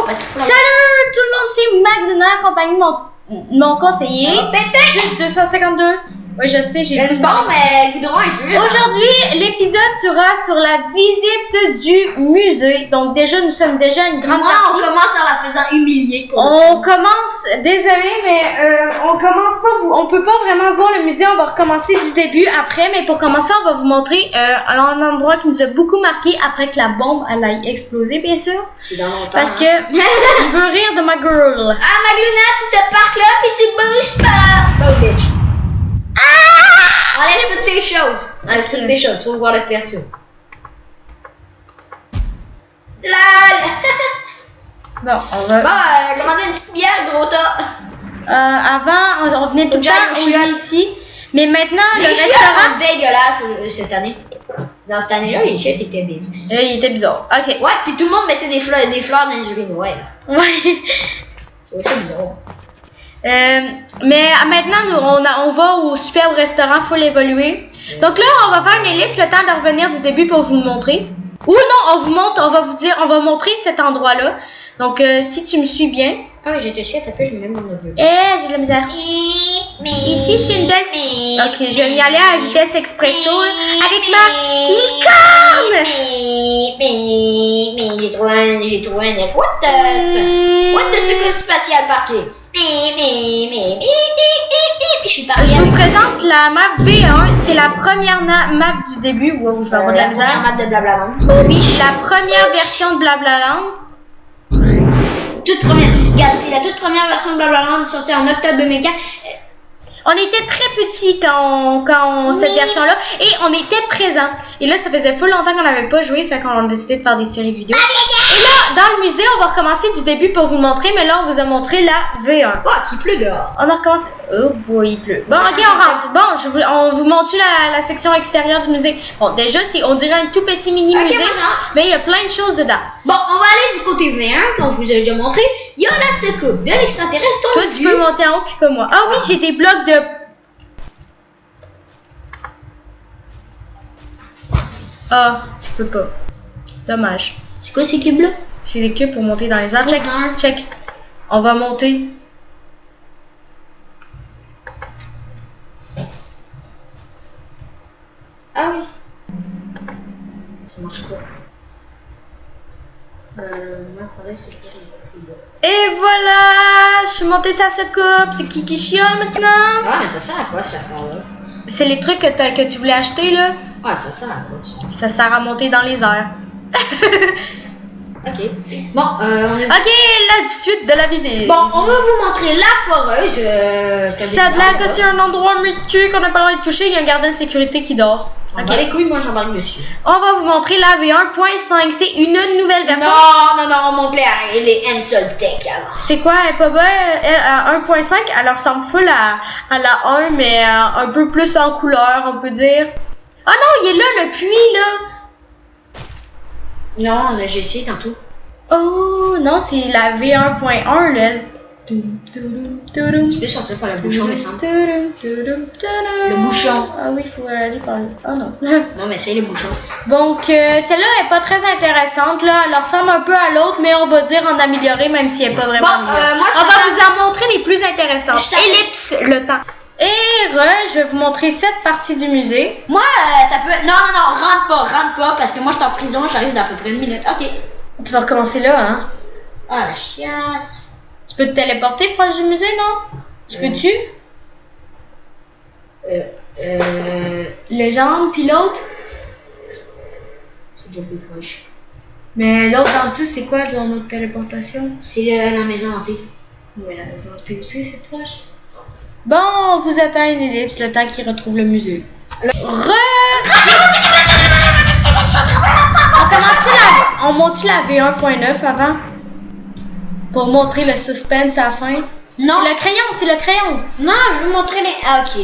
parce qu'il faut Salut tout le monde, c'est McDonald, accompagné de mon conseiller. 252. Oui, je sais, j'ai vu. Bon, mais le goudron est plus. Aujourd'hui, l'épisode sera sur la visite du musée. Donc déjà, nous sommes déjà une grande partie. On commence en la faisant humilier. On commence, désolé, mais on commence pas, on peut pas vraiment voir le musée. On va recommencer du début après, mais pour commencer, on va vous montrer un endroit qui nous a beaucoup marqué après que la bombe elle a explosé, bien sûr. C'est dans longtemps. Parce que il veut rire de ma girl. Ah, McDonald, tu te parques là puis tu bouges pas. Oh, bitch. Enlève toutes tes choses. Enlève toutes tes choses. Faut voir le perso. Lol. Bon, on va. Bon, commander une petite bière, gros tas. Avant, on venait tout le temps, on venait ici. Mais maintenant, les le chiottes restaurant. sont dégueulasses cette année. Dans cette année-là, les chiottes étaient bizarres. Il était bizarre. Ok. Ouais, puis tout le monde mettait des fleurs dans les urinoirs. Ouais. C'est bizarre. Mais maintenant, nous, on va au superbe restaurant Full Évolué. Donc là, on va faire une ellipse, le temps de revenir du début pour vous le montrer. Ou non, on va montrer cet endroit-là. Donc, si tu me suis bien. Ah oui, je te suis, t'as fait, je me mets mon neveu. J'ai de la misère. Ici, c'est une belle. Ok, je vais y aller à la vitesse expresso avec ma licorne. Mais j'ai trouvé un F. What the secours spatial parqué. Je vous présente la map V1. C'est la première map du début. Wow, je vais avoir de la misère. La map de Blablaland. Oui, la première version de Blablaland. Toute première. Regarde, c'est la toute première version de Blablaland sortie en octobre 2004. On était très petits quand cette version-là et on était présents. Et là, ça faisait full longtemps qu'on n'avait pas joué, fait qu'on a décidé de faire des séries vidéo. Et là, dans le musée, on va recommencer du début pour vous le montrer, mais là, on vous a montré la V1. Oh, qu'il pleut dehors. On a recommencé. Oh boy, il pleut. Bon, ok, on rentre. Bon, on vous montre la section extérieure du musée. Bon, déjà, on dirait un tout petit mini-musée, mais il y a plein de choses dedans. Bon, on va aller du côté V1, comme je vous ai déjà montré. Il y a la secoupe de l'extraterrestre. Toi, tu peux monter en haut, puis pas moi. Ah oui, j'ai des blocs de... Ah, je peux pas. Dommage. C'est quoi ces cubes-là? C'est des cubes pour monter dans les airs. Check, check. On va monter. Ah oui. Ça marche pas. Et voilà! Je suis montée sur sa coupe. C'est qui chiole maintenant? Ah, mais ça sert à quoi cette affaire-là? C'est les trucs que tu voulais acheter, là? Ah, ça sert à quoi ça? Ça sert à monter dans les airs. Ok. Bon, on est... Ok, la suite de la vidéo. Bon, on va vous montrer la foreuse. Ça a de l'air que c'est un endroit mutueux qu'on n'a pas le droit de toucher. Il y a un gardien de sécurité qui dort. Ok, les couilles, moi j'embarque dessus. On va vous montrer la V1.5. C'est une nouvelle version. Non, on montre les Ensol Tech avant. C'est quoi, elle est pas bonne? Elle, à 1.5, elle ressemble full à la 1, mais un peu plus en couleur, on peut dire. Ah non, il est là, le puits, là. Non, j'ai essayé tantôt. Oh, non, c'est la V1.1, là. Tu peux sortir par le bouchon, mais sans. Le bouchon. Ah oui, il faut aller par là. Ah non. Non, mais c'est les bouchons. Donc, celle-là est pas très intéressante, là. Elle ressemble un peu à l'autre, mais on va dire en améliorer, même si elle n'est pas vraiment améliorée. On va vous en montrer les plus intéressantes. Ellipse, le temps. Et je vais vous montrer cette partie du musée. Moi, t'as peu... Non, rentre pas, parce que moi, je suis en prison, j'arrive dans à peu près une minute. Ok. Tu vas recommencer là, hein? Ah, la chiasse. Tu peux te téléporter proche du musée, non? Tu peux-tu? Légende, puis l'autre? C'est déjà plus proche. Mais l'autre en dessous, c'est quoi dans notre téléportation? C'est la maison hantée. Oui, la maison hantée aussi, c'est proche. Bon, on vous atteint une ellipse le temps qu'il retrouve le musée. On monte la V1.9 avant? Pour montrer le suspense à la fin. Non. C'est le crayon. Non, je veux montrer les... Ah, ok.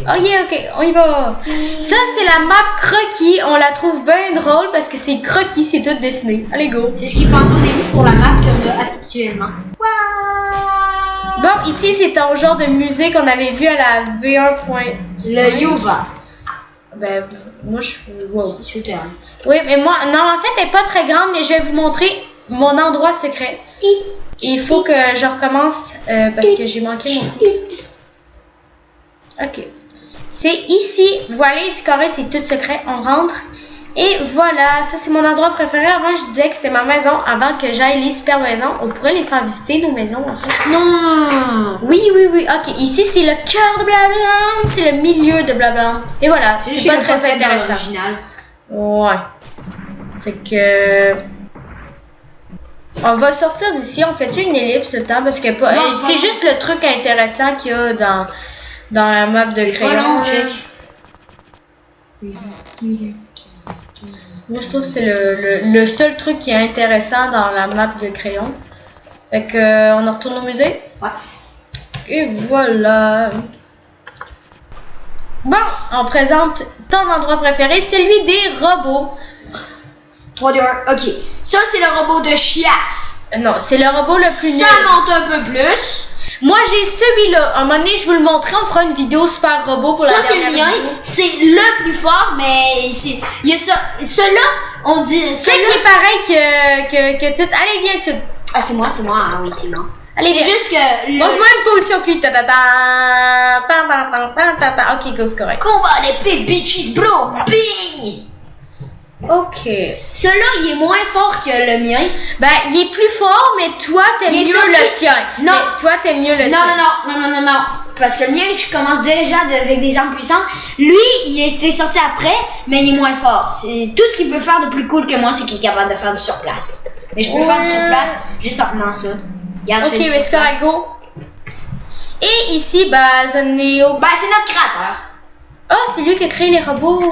Ok, on y va. Ça, c'est la map croquis. On la trouve bien drôle parce que c'est croquis, c'est tout dessiné. Allez, go. C'est ce qu'ils pensaient au début pour la map qu'on a actuellement. Wow. Bon, ici, c'est un genre de musée qu'on avait vu à la V1.5. Le Yuva. Ben, moi, je... Wow. C'est souterrain. Oui, mais moi... Non, en fait, elle n'est pas très grande, mais je vais vous montrer mon endroit secret. Il faut que je recommence parce que j'ai manqué mon coup. Ok. C'est ici. Voilà, les carré, c'est tout secret. On rentre. Et voilà, ça c'est mon endroit préféré. Avant, je disais que c'était ma maison. Avant que j'aille les super maisons, on pourrait les faire visiter, nos maisons, en fait. Non. Oui. Ok, ici c'est le cœur de Blablaland. C'est le milieu de Blablaland. Et voilà, c'est pas très intéressant. Ouais. Fait que... On va sortir d'ici. On fait une ellipse le temps parce que c'est juste le truc intéressant qu'il y a dans la map de crayon. Moi, je trouve que c'est le seul truc qui est intéressant dans la map de crayon. Fait que, on en retourne au musée? Ouais. Et voilà. Bon, on présente ton endroit préféré, celui des robots. 3, 2, 1, ok. Ça, c'est le robot de chiasse. Non, c'est le robot le plus nul. Ça monte un peu plus. Moi, j'ai celui-là. À un moment donné, je vous le montrer. On fera une vidéo super robot pour la dernière vidéo. Ça, c'est le mien. C'est le plus fort, mais c'est... Il y a ça. Celui-là, on dit... C'est qui est pareil que tout. Allez, viens tout. Ah, c'est moi. Ah oui, c'est moi. Allez, c'est juste que... Montre-moi une position que lui. Ok, go, c'est correct. Combat d'épée, bitches, bro. Bing! Ok. Celui-là, il est moins fort que le mien. Ben, il est plus fort, mais toi, t'aimes mieux le tien. Non. Mais toi, t'aimes mieux le tien. Non. Parce que le mien, je commence déjà avec des armes puissantes. Lui, il était sorti après, mais il est moins fort. C'est tout ce qu'il peut faire de plus cool que moi, c'est qu'il est capable de faire du surplace. Mais je peux faire du surplace juste en tenant ça. Regarde, ok, mais c'est correct, go. Et ici, Zaneo. Ben, c'est notre créateur. Ah, c'est lui qui a créé les robots.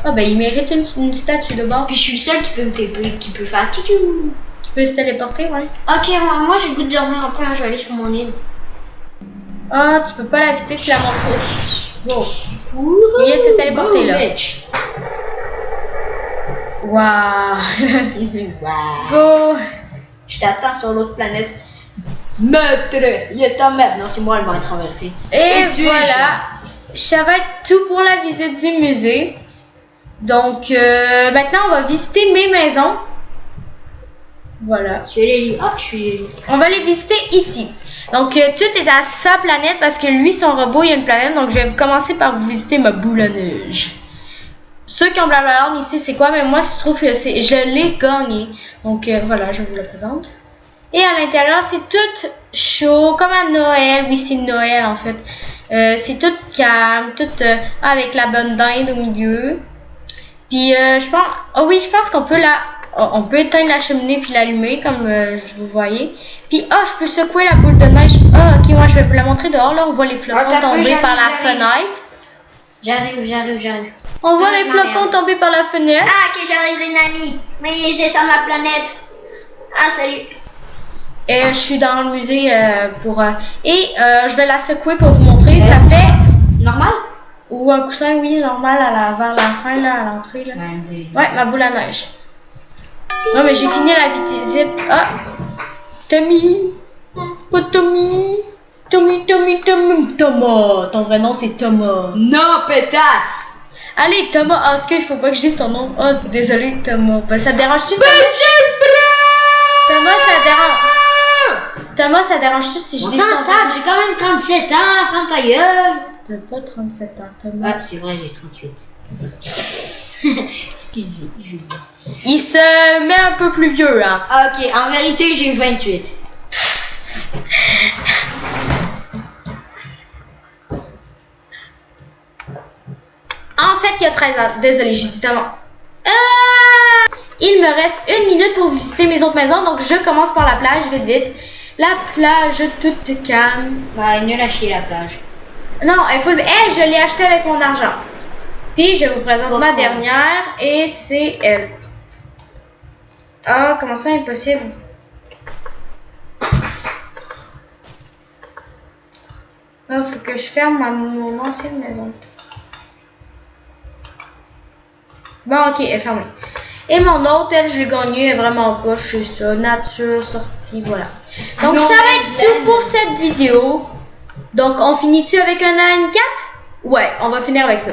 Ah, ben, il mérite une statue de bord. Puis je suis le seul qui peut me TP, qui peut faire tchou. Qui peut se téléporter, ouais. Ok, moi j'ai le goût de dormir un peu, je vais aller sur mon île. Ah, tu peux pas la visiter, tu la montres. Wow. Oui, elle s'est téléportée là. Waouh. Go. Je t'attends sur l'autre planète. Maître, il est en maître. Non, c'est moi le maître en vérité. Et voilà. Ça va être tout pour la visite du musée. Donc, maintenant, on va visiter mes maisons. Voilà. Tu es les livres. Ah, je suis. On va les visiter ici. Donc, tout est à sa planète parce que lui, son robot, il y a une planète. Donc, je vais commencer par vous visiter ma boule à neige. Ceux qui ont Blablaland ici, c'est quoi? Mais moi, je trouve que je l'ai gagné. Donc, voilà, je vous le présente. Et à l'intérieur, c'est tout chaud, comme à Noël. Oui, c'est Noël, en fait. C'est tout calme, tout avec la bonne dinde au milieu. Puis, je pense... Oh oui, je pense qu'on peut on peut éteindre la cheminée puis l'allumer, comme vous voyez. Puis, je peux secouer la boule de neige. Ok, moi, je vais vous la montrer dehors. Là, on voit les flocons tomber par la fenêtre. J'arrive. On voit les flocons tomber par la fenêtre. Ah, ok, j'arrive, les amis. Mais je descends de ma planète. Ah, salut. Et je suis dans le musée je vais la secouer pour vous montrer. Ça fait... Normal? Ou un coussin, oui, normal, vers la fin, là, à l'entrée. Là. Ouais, ma boule à neige. Non, mais j'ai fini la visite. Ah! Tommy! Pas Tommy! Tommy! Thomas! Ton vrai nom, c'est Thomas. Non, pétasse! Allez, Thomas. Ah, est-ce qu'il faut pas que je dise ton nom? Oh, désolé, Thomas. Ben, ça te dérange-tu? Thomas, ça dérange. Thomas, ça dérange-tu si je dis ton nom? J'ai quand même 37 ans, ferme ta gueule! T'as pas 37 ans, Thomas. Ah, c'est vrai, j'ai 38. Excusez, il se met un peu plus vieux, hein. Ok, en vérité, j'ai 28. En fait, il y a 13 ans. Désolée, j'ai dit tellement. Il me reste 1 minute pour visiter mes autres maisons, donc je commence par la plage, vite. La plage toute calme. Ouais, nul à chier la plage. Non, il faut le... je l'ai acheté avec mon argent. Puis, je vous présente ma dernière, et c'est elle. Ah, comment ça, impossible? Il faut que je ferme mon ancienne maison. Bon, ok, elle est fermée. Et mon autre, elle, je l'ai gagnée, elle est vraiment pas chez ça. Nature, sortie, voilà. Donc, ça va être tout pour cette vidéo. Donc, on finit-tu avec un AN4? Ouais, on va finir avec ça.